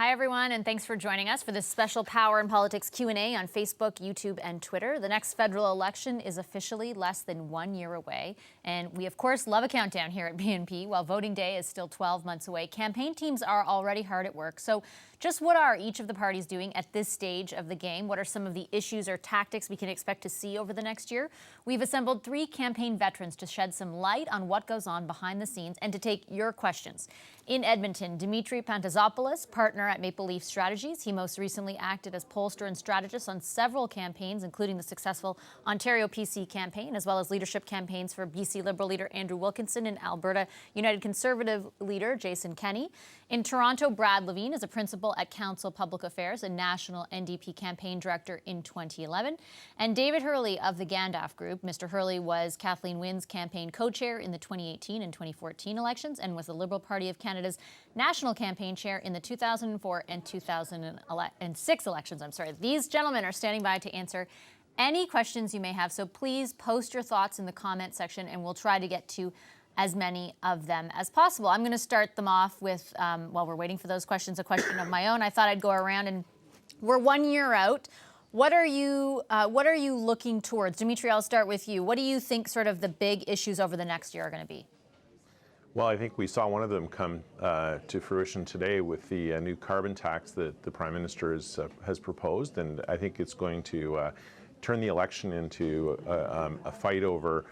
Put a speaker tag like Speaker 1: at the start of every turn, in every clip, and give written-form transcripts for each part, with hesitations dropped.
Speaker 1: Hi, everyone, and thanks for joining us for this special Power and Politics Q&A on Facebook, YouTube, and Twitter. The next federal election is officially less than 1 year away, and we, of course, love a countdown here at BNP. While voting day is still 12 months away, campaign teams are already hard at work. So just what are each of the parties doing at this stage of the game? What are some of the issues or tactics we can expect to see over the next year? We've assembled 3 campaign veterans to shed some light on what goes on behind the scenes and to take your questions. In Edmonton, Dimitri Pantazopoulos, partner at Maple Leaf Strategies. He most recently acted as pollster and strategist on several campaigns, including the successful Ontario PC campaign, as well as leadership campaigns for BC Liberal leader Andrew Wilkinson and Alberta United Conservative leader Jason Kenney. In Toronto, Brad Lavigne is a principal at Council Public Affairs and national NDP campaign director in 2011. And David Herle of the Gandalf Group. Mr. Herle was Kathleen Wynne's campaign co-chair in the 2018 and 2014 elections and was the Liberal Party of Canada's national campaign chair in the 2004 and 2006 elections. These gentlemen are standing by to answer any questions you may have. So please post your thoughts in the comment section and we'll try to get to as many of them as possible. I'm going to start them off with, while we're waiting for those questions, a question of my own. I thought I'd go around, and we're 1 year out. What are you looking towards? Dimitri, I'll start with you. What do you think sort of the big issues over the next year are going to be?
Speaker 2: Well, I think we saw one of them come to fruition today with the new carbon tax that the Prime Minister has proposed, and I think it's going to turn the election into a fight over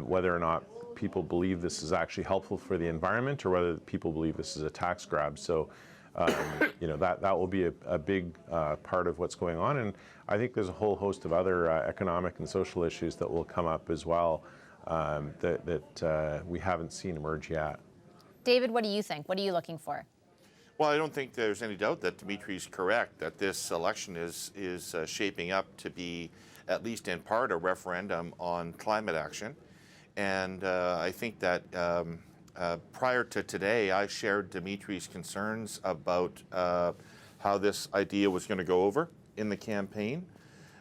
Speaker 2: whether or not people believe this is actually helpful for the environment or whether people believe this is a tax grab. So, that will be a big part of what's going on, and I think there's a whole host of other economic and social issues that will come up as well that we haven't seen emerge yet.
Speaker 1: David, what do you think? What are you looking for?
Speaker 3: Well, I don't think there's any doubt that Dimitri's correct, that this election is shaping up to be, at least in part, a referendum on climate action. And I think that prior to today, I shared Dimitri's concerns about how this idea was going to go over in the campaign.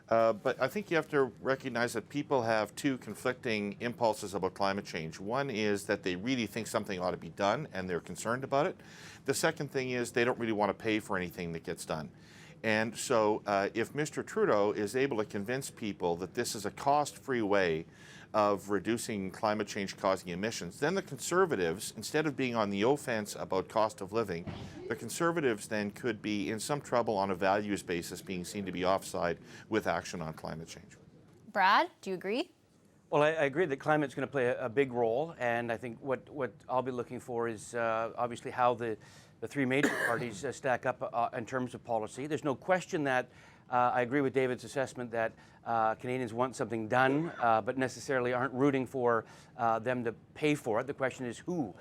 Speaker 3: But I think you have to recognize that people have 2 conflicting impulses about climate change. One is that they really think something ought to be done and they're concerned about it. The second thing is they don't really want to pay for anything that gets done. And so if Mr. Trudeau is able to convince people that this is a cost-free way of reducing climate change causing emissions, then the Conservatives, instead of being on the offense about cost of living, the Conservatives then could be in some trouble on a values basis, being seen to be offside with action on climate change.
Speaker 1: Brad, do you agree?
Speaker 4: Well, I agree that climate's going to play a big role, and I think what I'll be looking for is obviously how the 3 major parties stack up in terms of policy. There's no question that I agree with David's assessment that Canadians want something done, but necessarily aren't rooting for them to pay for it. The question is who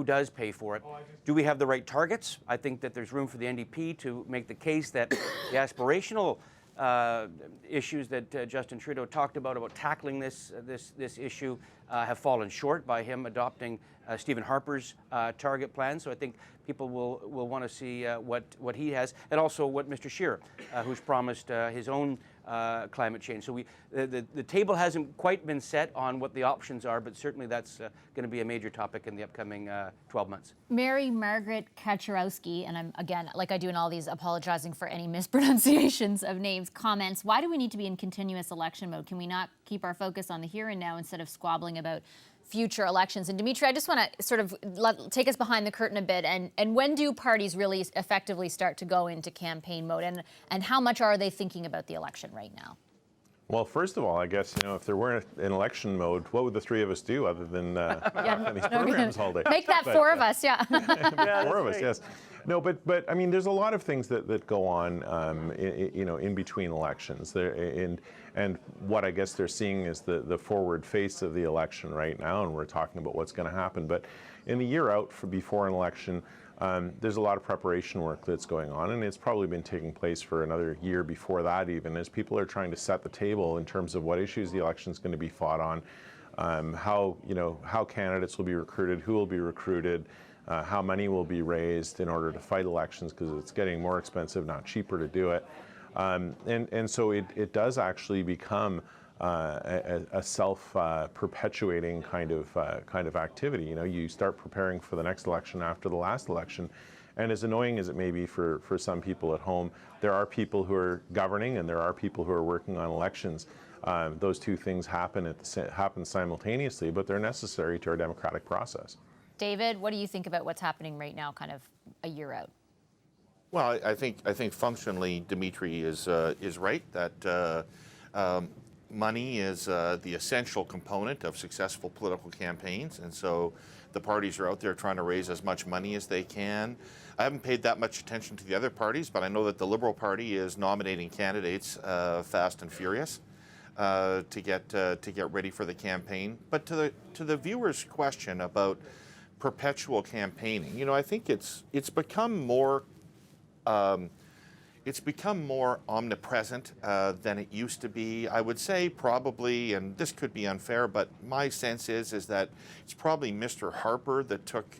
Speaker 4: does pay for it? Do we have the right targets? I think that there's room for the NDP to make the case that the aspirational issues that Justin Trudeau talked about tackling this issue have fallen short by him adopting Stephen Harper's target plan. So I think people will want to see what he has, and also what Mr. Scheer, who's promised his own climate change. So the table hasn't quite been set on what the options are, but certainly that's going to be a major topic in the upcoming 12 months.
Speaker 1: Mary Margaret Kaczorowski, and I'm, again, like I do in all these, apologizing for any mispronunciations of names, comments, why do we need to be in continuous election mode? Can we not keep our focus on the here and now instead of squabbling about future elections? And Dimitri, I just want to sort of take us behind the curtain a bit. And when do parties really effectively start to go into campaign mode? And how much are they thinking about the election right now?
Speaker 2: Well, first of all, I guess, if there weren't in election mode, what would the 3 of us do other than on these programs all day?
Speaker 1: Make that 4 of us, yeah.
Speaker 2: 4 of us, yes. No, but I mean, there's a lot of things that go on, in between elections. And what I guess they're seeing is the forward face of the election right now, and we're talking about what's going to happen. But in the year out before an election, there's a lot of preparation work that's going on, and it's probably been taking place for another year before that even, as people are trying to set the table in terms of what issues the election is going to be fought on, how candidates will be recruited, who will be recruited, how money will be raised in order to fight elections, because it's getting more expensive, not cheaper to do it. And so it does actually become a self-perpetuating kind of activity. You start preparing for the next election after the last election, And as annoying as it may be for some people at home, there are people who are governing and there are people who are working on elections. Those two things happen simultaneously, but they're necessary to our democratic process.
Speaker 1: David, what do you think about what's happening right now, kind of a year out?
Speaker 3: Well, I think functionally Dimitri is right that money is the essential component of successful political campaigns, and so the parties are out there trying to raise as much money as they can. I haven't paid that much attention to the other parties, but I know that the Liberal Party is nominating candidates fast and furious to get ready for the campaign. But to the viewer's question about perpetual campaigning, you know, I think it's become more omnipresent than it used to be. I would say probably, and this could be unfair, but my sense is that it's probably Mr. Harper that took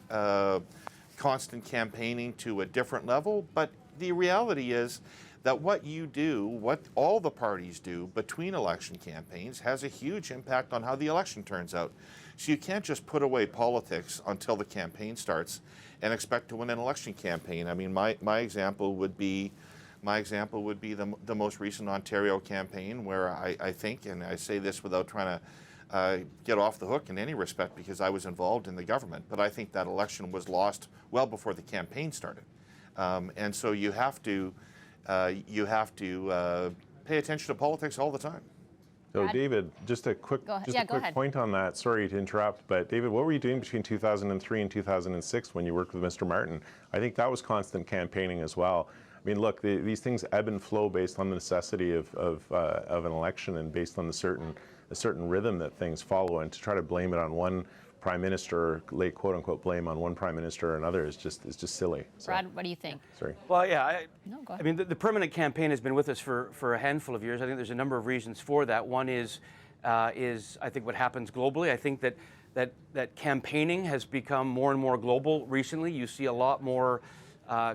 Speaker 3: constant campaigning to a different level. But the reality is that what you do, what all the parties do between election campaigns has a huge impact on how the election turns out. So you can't just put away politics until the campaign starts and expect to win an election campaign. I mean, my example would be the most recent Ontario campaign, where I think, and I say this without trying to get off the hook in any respect because I was involved in the government, but I think that election was lost well before the campaign started. And so you have to pay attention to politics all the time.
Speaker 2: So David, just a quick point on that. Sorry to interrupt, but David, what were you doing between 2003 and 2006 when you worked with Mr. Martin? I think that was constant campaigning as well. I mean, look, these things ebb and flow based on the necessity of an election and based on a certain rhythm that things follow. And to try to blame it on one prime minister, or quote unquote blame on one prime minister or another is just silly. So,
Speaker 1: Brad, what do you think?
Speaker 2: Sorry.
Speaker 4: Well, yeah.
Speaker 1: Go ahead.
Speaker 4: I mean, the permanent campaign has been with us for a handful of years. I think there's a number of reasons for that. One is I think what happens globally. I think that campaigning has become more and more global recently. You see a lot more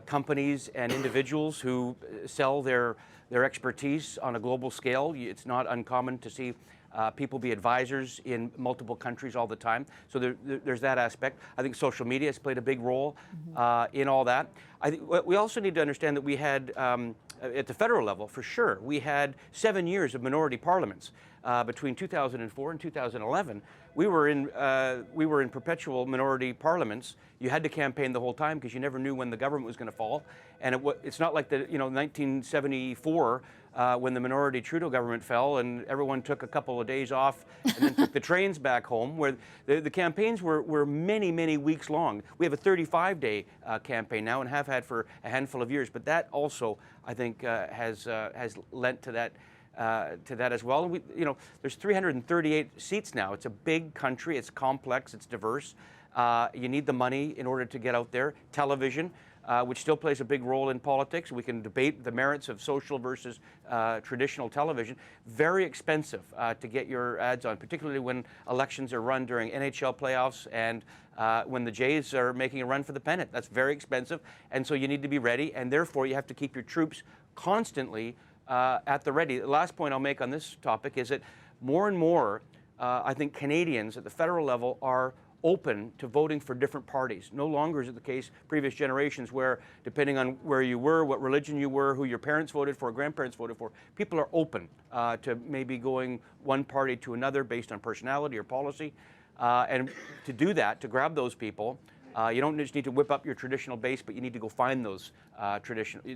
Speaker 4: companies and individuals who sell their expertise on a global scale. It's not uncommon to see people be advisors in multiple countries all the time. So there's that aspect. I think social media has played a big role in all that. I think we also need to understand that we had, at the federal level, for sure, we had 7 years of minority parliaments. Between 2004 and 2011, we were in perpetual minority parliaments. You had to campaign the whole time because you never knew when the government was going to fall. And it's not like 1974 when the minority Trudeau government fell and everyone took a couple of days off and then took the trains back home, where the campaigns were many, many weeks long. We have a 35-day campaign now and have had for a handful of years. But that also, I think, has lent to that. As well. And there's 338 seats now. It's a big country. It's complex. It's diverse. You need the money in order to get out there. Television, which still plays a big role in politics. We can debate the merits of social versus traditional television. Very expensive to get your ads on, particularly when elections are run during NHL playoffs and when the Jays are making a run for the pennant. That's very expensive, and so you need to be ready, and therefore you have to keep your troops constantly at the ready. The last point I'll make on this topic is that more and more, I think Canadians at the federal level are open to voting for different parties. No longer is it the case previous generations where, depending on where you were, what religion you were, who your parents voted for, grandparents voted for, people are open to maybe going one party to another based on personality or policy. And to do that, to grab those people, you don't just need to whip up your traditional base, but you need to go find those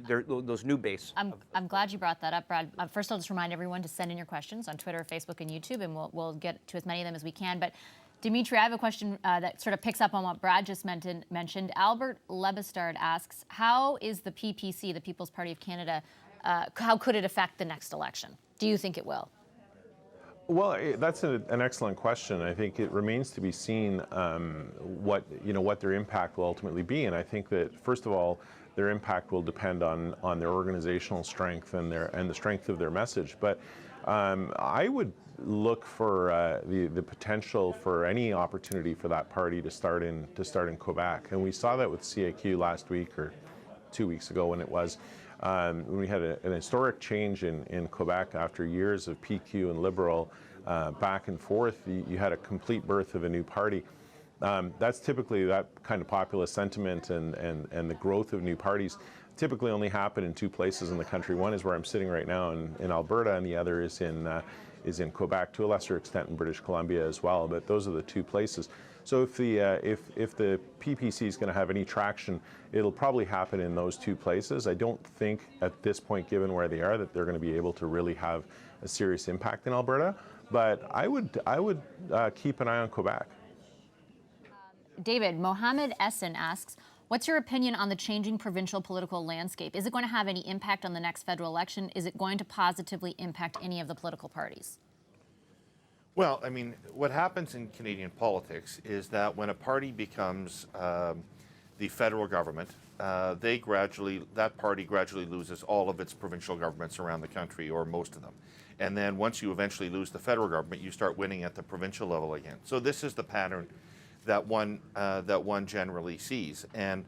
Speaker 4: those new base.
Speaker 1: I'm glad you brought that up, Brad. First, I'll just remind everyone to send in your questions on Twitter, Facebook, and YouTube, and we'll get to as many of them as we can. But Dimitri, I have a question that sort of picks up on what Brad just mentioned. Albert Lebestard asks, how is the PPC, the People's Party of Canada, how could it affect the next election? Do you think it will?
Speaker 2: Well, that's an excellent question. I think it remains to be seen what their impact will ultimately be, and I think that first of all, their impact will depend on their organizational strength and the strength of their message. But I would look for the potential for any opportunity for that party to start in Quebec, and we saw that with CAQ last week or 2 weeks ago when it was. When we had an historic change in Quebec after years of PQ and Liberal back and forth, you had a complete birth of a new party. that's typically that kind of populist sentiment and the growth of new parties typically only happen in two places in the country. One is where I'm sitting right now in Alberta, and the other is in Quebec, to a lesser extent in British Columbia as well. But those are the two places. So if the PPC is going to have any traction, it'll probably happen in those two places. I don't think at this point, given where they are, that they're going to be able to really have a serious impact in Alberta. But I would keep an eye on Quebec.
Speaker 1: David, Mohammed Essen asks, what's your opinion on the changing provincial political landscape? Is it going to have any impact on the next federal election? Is it going to positively impact any of the political parties?
Speaker 3: Well, I mean, what happens in Canadian politics is that when a party becomes the federal government, that party gradually loses all of its provincial governments around the country, or most of them. And then once you eventually lose the federal government, you start winning at the provincial level again. So this is the pattern that one generally sees. And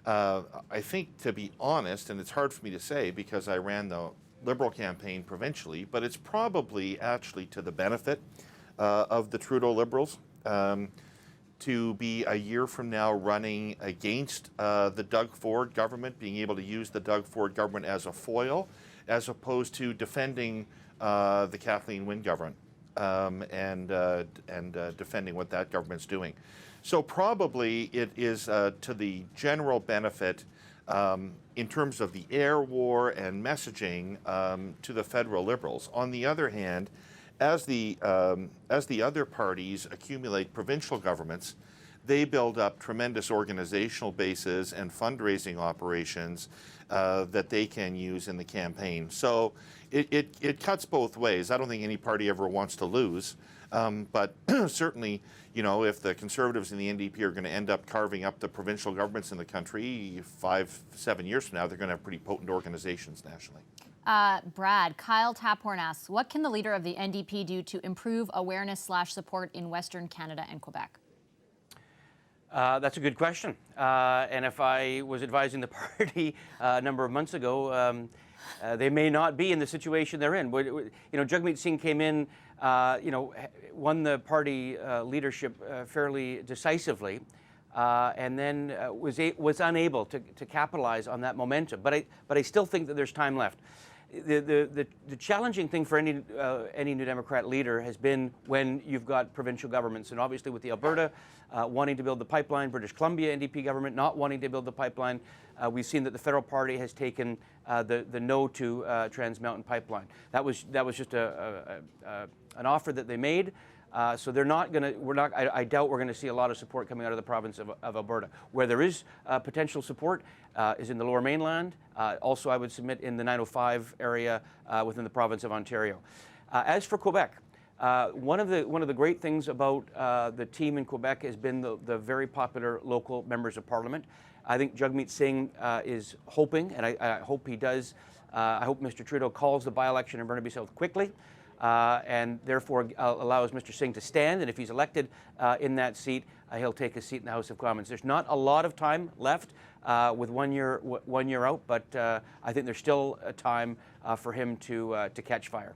Speaker 3: I think, to be honest, and it's hard for me to say because I ran the Liberal campaign provincially, but it's probably actually to the benefit of the Trudeau Liberals to be a year from now running against the Doug Ford government, being able to use the Doug Ford government as a foil, as opposed to defending the Kathleen Wynne government and defending what that government's doing. So probably it is to the general benefit in terms of the air war and messaging to the federal Liberals. On the other hand, as the other parties accumulate provincial governments, they build up tremendous organizational bases and fundraising operations that they can use in the campaign. So it cuts both ways. I don't think any party ever wants to lose, but certainly, you know, if the Conservatives and the NDP are going to end up carving up the provincial governments in the country 5-7 years from now, they're going to have pretty potent organizations nationally.
Speaker 1: Brad, Kyle Taphorn asks, what can the leader of the NDP do to improve awareness/support in Western Canada and Quebec?
Speaker 4: That's a good question. And if I was advising the party a number of months ago, they may not be in the situation they're in. You know, Jagmeet Singh came in, you know, won the party leadership fairly decisively, and then was unable to capitalize on that momentum. But I still think that there's time left. The challenging thing for any New Democrat leader has been when you've got provincial governments, and obviously with the Alberta wanting to build the pipeline, British Columbia NDP government not wanting to build the pipeline, we've seen that the federal party has taken the no to Trans Mountain Pipeline. That was just an offer that they made. So they're not going to. I doubt we're going to see a lot of support coming out of the province of Alberta. Where there is potential support is in the Lower Mainland. Also, I would submit in the 905 area within the province of Ontario. As for Quebec, one of the great things about the team in Quebec has been the very popular local members of Parliament. I think Jagmeet Singh is hoping, and I hope he does. I hope Mr. Trudeau calls the by-election in Burnaby South quickly. And therefore allows Mr. Singh to stand, and if he's elected in that seat, he'll take a seat in the House of Commons. There's not a lot of time left with 1 year out, but I think there's still a time for him to catch fire.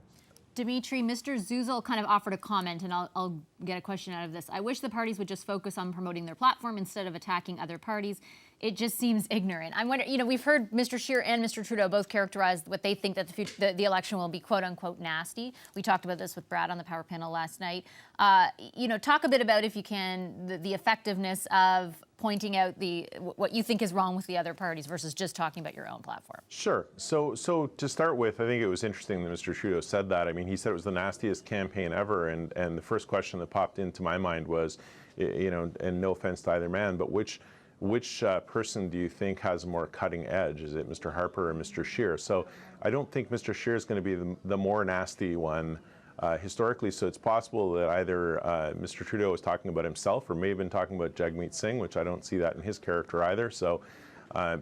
Speaker 1: Dimitri, Mr. Zuzul kind of offered a comment, and I'll get a question out of this. I wish the parties would just focus on promoting their platform instead of attacking other parties. It just seems ignorant. I wonder, you know, we've heard Mr. Scheer and Mr. Trudeau both characterize what they think that the election will be quote unquote nasty. We talked about this with Brad on the Power Panel last night. You know, talk a bit about, if you can, the effectiveness of pointing out what you think is wrong with the other parties versus just talking about your own platform.
Speaker 2: Sure. So to start with, I think it was interesting that Mr. Trudeau said that. I mean, he said it was the nastiest campaign ever, and the first question that popped into my mind was, you know, and no offense to either man, but which person do you think has a more cutting edge? Is it Mr. Harper or Mr. Scheer? So I don't think Mr. Scheer is going to be the more nasty one historically. So it's possible that either Mr. Trudeau was talking about himself or may have been talking about Jagmeet Singh, which I don't see that in his character either. So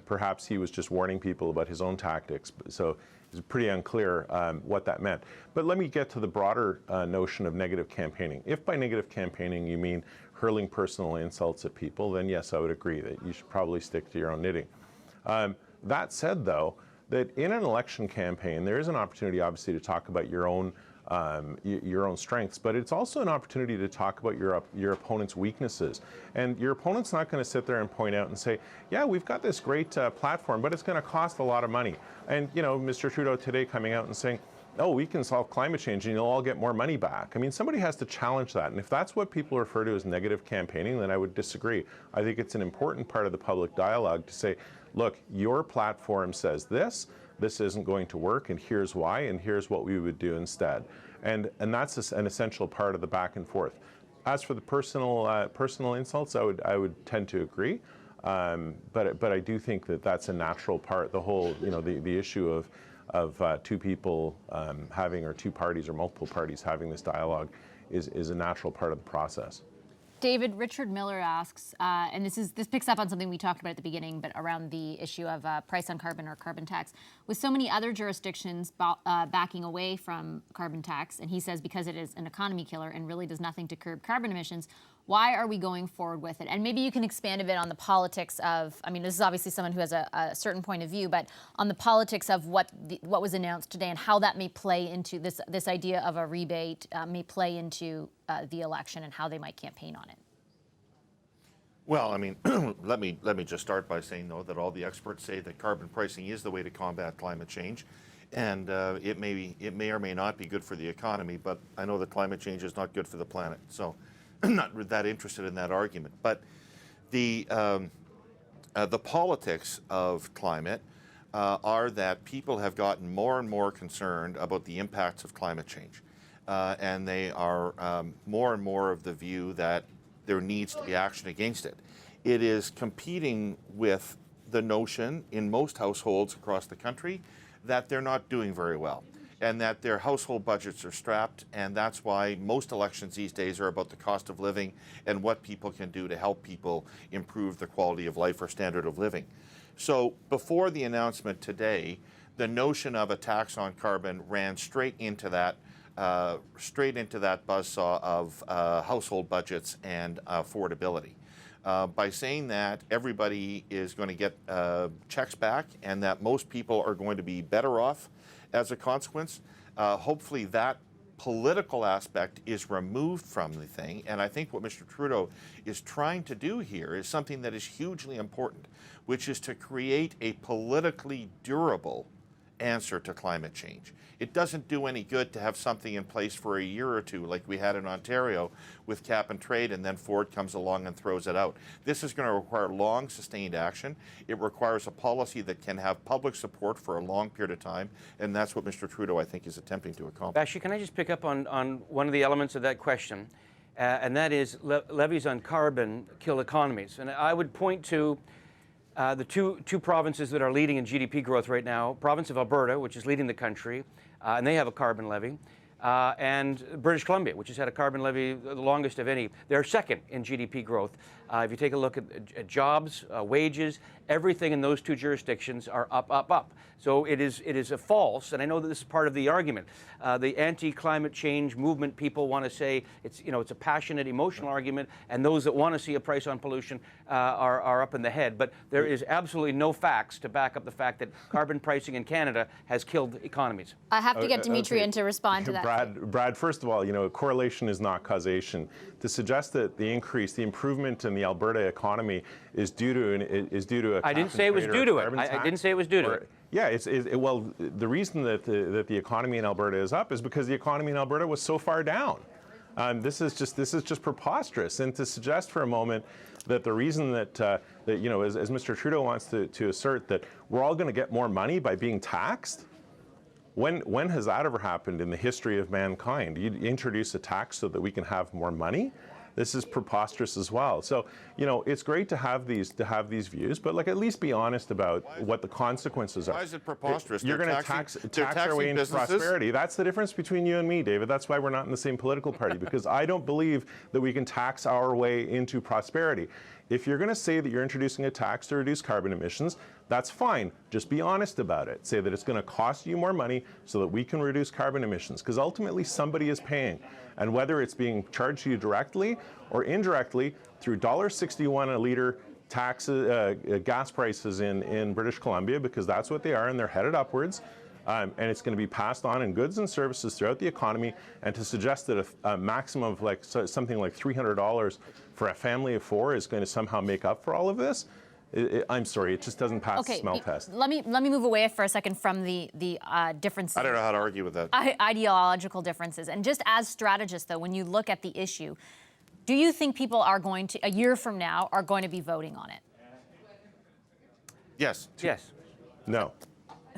Speaker 2: perhaps he was just warning people about his own tactics. So it's pretty unclear what that meant. But let me get to the broader notion of negative campaigning. If by negative campaigning you mean hurling personal insults at people, then yes, I would agree that you should probably stick to your own knitting. That said, though, that in an election campaign, there is an opportunity, obviously, to talk about your own your own strengths, but it's also an opportunity to talk about your opponent's weaknesses. And your opponent's not going to sit there and point out and say, yeah, we've got this great platform, but it's going to cost a lot of money. And, you know, Mr. Trudeau today coming out and saying, oh, we can solve climate change and you'll all get more money back. I mean, somebody has to challenge that. And if that's what people refer to as negative campaigning, then I would disagree. I think it's an important part of the public dialogue to say, look, your platform says this isn't going to work, and here's why, and here's what we would do instead. And that's an essential part of the back and forth. As for the personal insults, I would tend to agree. But I do think that that's a natural part. The whole, you know, the issue of two people having, or two parties or multiple parties having this dialogue is a natural part of the process.
Speaker 1: David, Richard Miller asks, and this picks up on something we talked about at the beginning, but around the issue of price on carbon or carbon tax. With so many other jurisdictions backing away from carbon tax, and he says because it is an economy killer and really does nothing to curb carbon emissions, why are we going forward with it? And maybe you can expand a bit on the politics of, I mean, this is obviously someone who has a certain point of view, but on the politics of what was announced today and how that may play into this idea of a rebate may play into the election and how they might campaign on it.
Speaker 3: Well, I mean, let me just start by saying, though, that all the experts say that carbon pricing is the way to combat climate change. And it may or may not be good for the economy, but I know that climate change is not good for the planet. So I'm not that interested in that argument. But the politics of climate are that people have gotten more and more concerned about the impacts of climate change. And they are more and more of the view that there needs to be action against it. It is competing with the notion in most households across the country that they're not doing very well and that their household budgets are strapped, and that's why most elections these days are about the cost of living and what people can do to help people improve the quality of life or standard of living. So before the announcement today, the notion of a tax on carbon ran straight into that buzzsaw of household budgets and affordability. By saying that everybody is going to get checks back and that most people are going to be better off as a consequence, hopefully that political aspect is removed from the thing. And I think what Mr. Trudeau is trying to do here is something that is hugely important, which is to create a politically durable answer to climate change. It doesn't do any good to have something in place for a year or two like we had in Ontario with cap and trade, and then Ford comes along and throws it out. This is going to require long, sustained action. It requires a policy that can have public support for a long period of time, and that's what Mr. Trudeau, I think, is attempting to accomplish.
Speaker 4: Vassy, can I just pick up on one of the elements of that question, and that is levies on carbon kill economies. And I would point to the two provinces that are leading in GDP growth right now, province of Alberta, which is leading the country, and they have a carbon levy, and British Columbia, which has had a carbon levy the longest of any. They're second in GDP growth. If you take a look at jobs, wages, everything in those two jurisdictions are up. So it is a false, and I know that this is part of the argument. The anti-climate change movement people want to say it's a passionate, emotional argument, and those that want to see a price on pollution are up in the head. But there is absolutely no facts to back up the fact that carbon pricing in Canada has killed economies.
Speaker 1: I have to get Dimitri in to respond to that.
Speaker 2: Brad, first of all, correlation is not causation. To suggest that the improvement in the Alberta economy is due to a
Speaker 4: I didn't say it was due to it. I didn't say it was due to it.
Speaker 2: Yeah, well, the reason that the economy in Alberta is up is because the economy in Alberta was so far down. This is just preposterous. And to suggest for a moment that the reason that as Mr. Trudeau wants to assert that we're all going to get more money by being taxed. When has that ever happened in the history of mankind? You introduce a tax so that we can have more money? This is preposterous as well. So, it's great to have these views, but at least be honest about what the consequences are.
Speaker 3: Why is it preposterous?
Speaker 2: You're going to tax our way into prosperity. That's the difference between you and me, David. That's why we're not in the same political party, because I don't believe that we can tax our way into prosperity. If you're going to say that you're introducing a tax to reduce carbon emissions, that's fine. Just be honest about it. Say that it's going to cost you more money so that we can reduce carbon emissions, because ultimately somebody is paying. And whether it's being charged to you directly or indirectly through $1.61 a litre gas prices in British Columbia, because that's what they are and they're headed upwards, and it's going to be passed on in goods and services throughout the economy, and to suggest that a maximum of something like $300 for a family of 4 is going to somehow make up for all of this, I'm sorry, it just doesn't pass the smell test.
Speaker 1: Let me move away for a second from the differences.
Speaker 3: I don't know how to argue with that.
Speaker 1: Ideological differences. And just as strategists, though, when you look at the issue, do you think people are going to, a year from now, are going to be voting on it?
Speaker 3: Yes.
Speaker 4: Yes.
Speaker 2: No.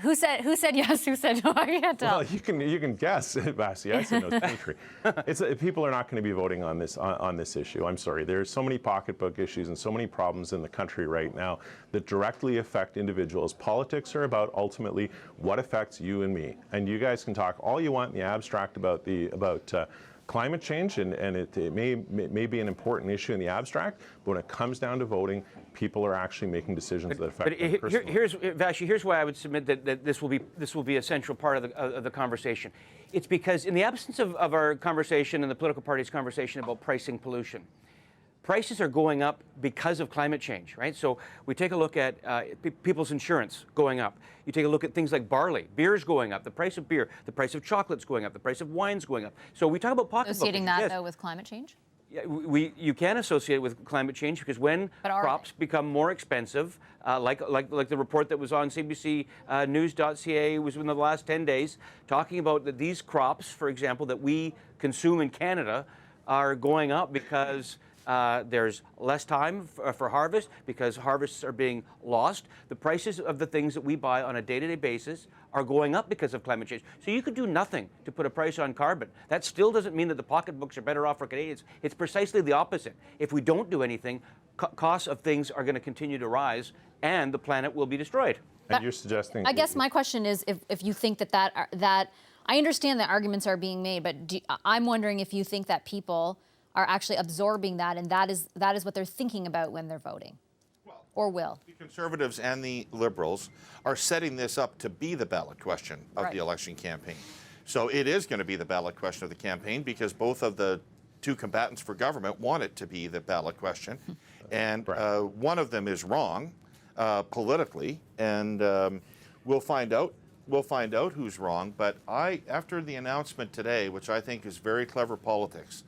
Speaker 1: Who said yes? Who said no? I can't tell.
Speaker 2: Well, you can guess, Vassy. I said no, Dimitri. People are not going to be voting on this issue. I'm sorry. There's so many pocketbook issues and so many problems in the country right now that directly affect individuals. Politics are about ultimately what affects you and me. And you guys can talk all you want in the abstract about climate change, and it may be an important issue in the abstract, but when it comes down to voting, people are actually making decisions that affect them personally.
Speaker 4: Here's why I would submit that this will be a central part of the conversation. It's because in the absence of our conversation and the political party's conversation about pricing pollution, prices are going up because of climate change, right? So we take a look at people's insurance going up. You take a look at things like barley, beer's going up, the price of beer, the price of chocolate's going up, the price of wine's going up. So we talk about pocketbooks.
Speaker 1: Associating that, though, with climate change?
Speaker 4: Yeah, you can associate it with climate change because when crops become more expensive, like the report that was on CBC News.ca was in the last 10 days, talking about that these crops, for example, that we consume in Canada are going up because there's less time for harvest, because harvests are being lost. The prices of the things that we buy on a day-to-day basis are going up because of climate change. So you could do nothing to put a price on carbon. That still doesn't mean that the pocketbooks are better off for Canadians. It's precisely the opposite. If we don't do anything, costs of things are going to continue to rise and the planet will be destroyed.
Speaker 2: And you're suggesting...
Speaker 1: I guess my question is if you think that I understand that arguments are being made, but I'm wondering if you think that people are actually absorbing that, and that is what they're thinking about when they're voting, or will.
Speaker 3: The Conservatives and the Liberals are setting this up to be the ballot question of the election campaign. So it is going to be the ballot question of the campaign because both of the two combatants for government want it to be the ballot question. And one of them is wrong politically, and we'll find out. We'll find out who's wrong. But after the announcement today, which I think is very clever politics,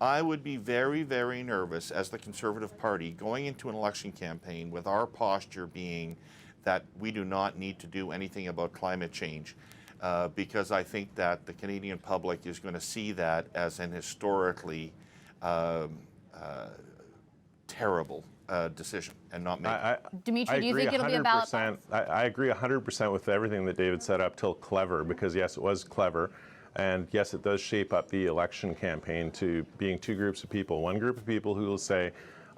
Speaker 3: I would be very, very nervous as the Conservative Party going into an election campaign with our posture being that we do not need to do anything about climate change because I think that the Canadian public is going to see that as an historically terrible decision and not make it.
Speaker 1: Dimitri, do you think it'll be a ballot?
Speaker 2: I agree 100% with everything that David said up till clever, because yes, it was clever. And yes, it does shape up the election campaign to being two groups of people. One group of people who will say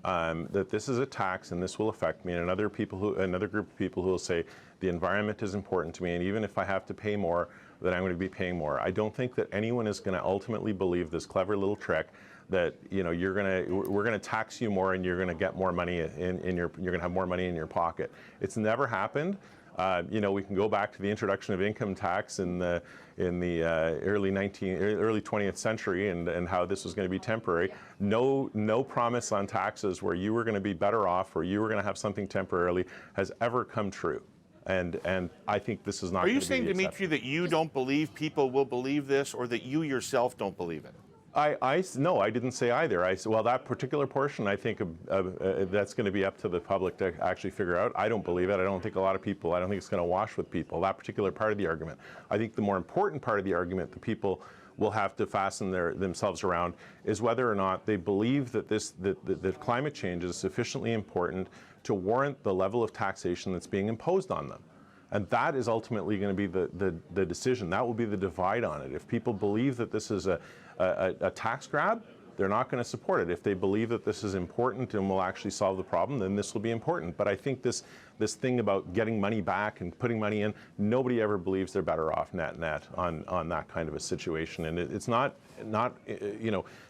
Speaker 2: that this is a tax and this will affect me, and another group of people who will say the environment is important to me, and even if I have to pay more, then I'm going to be paying more. I don't think that anyone is going to ultimately believe this clever little trick that we're going to tax you more and you're going to get more money you're going to have more money in your pocket. It's never happened. We can go back to the introduction of income tax in the early 20th century and how this was going to be temporary. No promise on taxes where you were going to be better off or you were going to have something temporarily has ever come true. And I think this is not.
Speaker 3: Are you saying, Dimitri, that you don't believe people will believe this, or that you yourself don't believe it?
Speaker 2: No, I didn't say either. Well, that particular portion, I think that's going to be up to the public to actually figure out. I don't believe it. I don't think I don't think it's going to wash with people, that particular part of the argument. I think the more important part of the argument that people will have to fasten themselves around is whether or not they believe that that climate change is sufficiently important to warrant the level of taxation that's being imposed on them. And that is ultimately going to be the decision. That will be the divide on it. If people believe that this is a tax grab, they're not going to support it. If they believe that this is important and will actually solve the problem, then this will be important. But I think this thing about getting money back and putting money in, nobody ever believes they're better off net on that kind of a situation. And it's not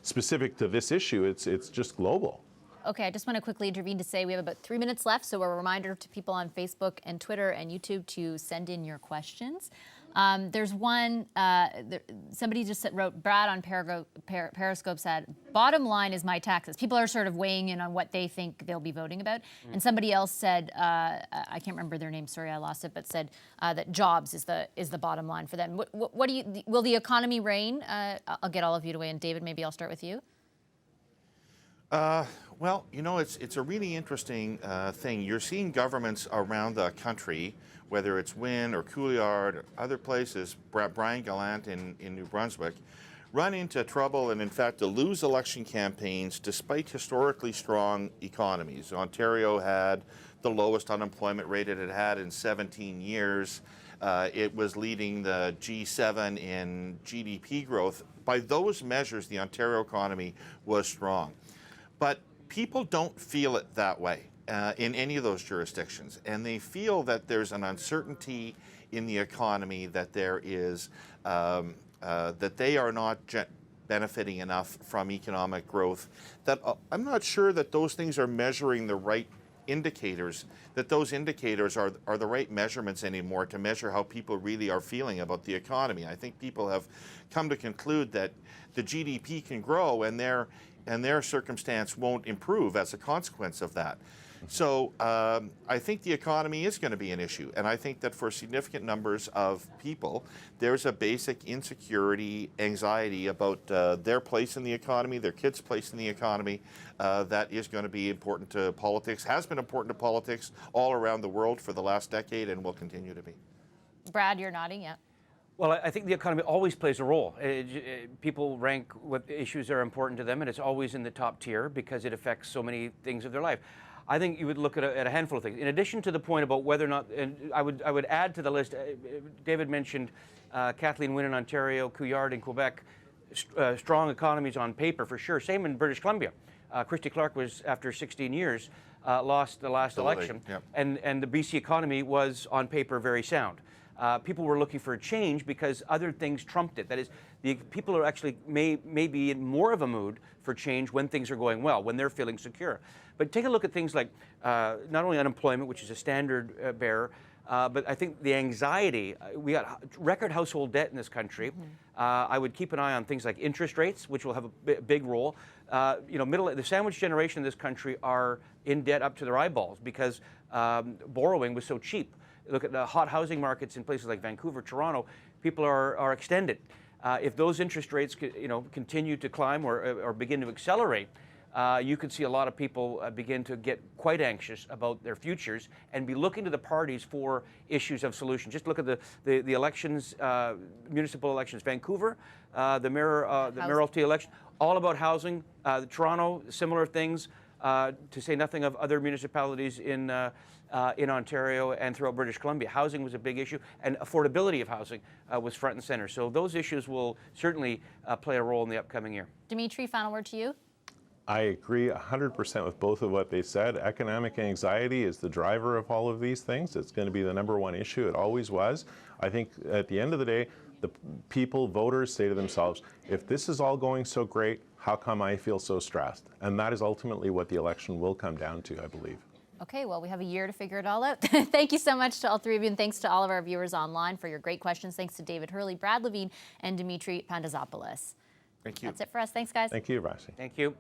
Speaker 2: specific to this issue. It's just global.
Speaker 1: Okay, I just want to quickly intervene to say we have about 3 minutes left, so a reminder to people on Facebook and Twitter and YouTube to send in your questions. There's one, somebody just wrote, Brad on Periscope said, bottom line is my taxes. People are sort of weighing in on what they think they'll be voting about. And somebody else said, I can't remember their name, sorry, I lost it, but said that jobs is the bottom line for them. What do you, will the economy reign? I'll get all of you to weigh in. David, maybe I'll start with you.
Speaker 3: Well, you know, it's a really interesting thing. You're seeing governments around the country, whether it's Wynne or Couillard or other places, Brian Gallant in New Brunswick, run into trouble and, in fact, to lose election campaigns despite historically strong economies. Ontario had the lowest unemployment rate it had had in 17 years. It was leading the G7 in GDP growth. By those measures, the Ontario economy was strong. But people don't feel it that way in any of those jurisdictions. And they feel that there's an uncertainty in the economy, that there is, that they are not benefiting enough from economic growth, that I'm not sure that those things are measuring the right indicators, that those indicators are the right measurements anymore to measure how people really are feeling about the economy. I think people have come to conclude that the GDP can grow and their circumstance won't improve as a consequence of that. So I think the economy is going to be an issue. And I think that for significant numbers of people, there's a basic insecurity, anxiety about their place in the economy, their kids' place in the economy, that is going to be important to politics, has been important to politics all around the world for the last decade and will continue to be.
Speaker 1: Brad, you're nodding, yeah.
Speaker 4: Well, I think the economy always plays a role. People rank what issues are important to them, and it's always in the top tier because it affects so many things of their life. I think you would look at a handful of things. In addition to the point about whether or not, and I would add to the list, David mentioned Kathleen Wynne in Ontario, Couillard in Quebec, strong economies on paper for sure. Same in British Columbia. Christy Clark was, after 16 years, lost the last election,
Speaker 3: yep.
Speaker 4: and the BC economy was on paper very sound. People were looking for a change because other things trumped it. That is, people are actually may be in more of a mood for change when things are going well, when they're feeling secure. But take a look at things like not only unemployment, which is a standard bearer, but I think the anxiety. We got record household debt in this country. Mm-hmm. I would keep an eye on things like interest rates, which will have a big role. You know, the sandwich generation in this country are in debt up to their eyeballs because borrowing was so cheap. Look at the hot housing markets in places like Vancouver, Toronto. People are extended. If those interest rates, continue to climb or begin to accelerate, you could see a lot of people begin to get quite anxious about their futures and be looking to the parties for issues of solution. Just look at the elections, municipal elections. Vancouver, the mayoralty election, all about housing. Toronto, similar things. To say nothing of other municipalities in Ontario and throughout British Columbia. Housing was a big issue, and affordability of housing was front and center. So those issues will certainly play a role in the upcoming year.
Speaker 1: Dimitri, final word to you.
Speaker 2: I agree 100% with both of what they said. Economic anxiety is the driver of all of these things. It's going to be the #1 issue. It always was. I think at the end of the day, the people, voters, say to themselves, if this is all going so great, how come I feel so stressed? And that is ultimately what the election will come down to, I believe.
Speaker 1: Okay, well, we have a year to figure it all out. Thank you so much to all three of you, and thanks to all of our viewers online for your great questions. Thanks to David Herle, Brad Lavigne, and Dimitri Pantazopoulos.
Speaker 3: Thank you.
Speaker 1: That's it for us. Thanks, guys.
Speaker 2: Thank you, Vassy.
Speaker 4: Thank you.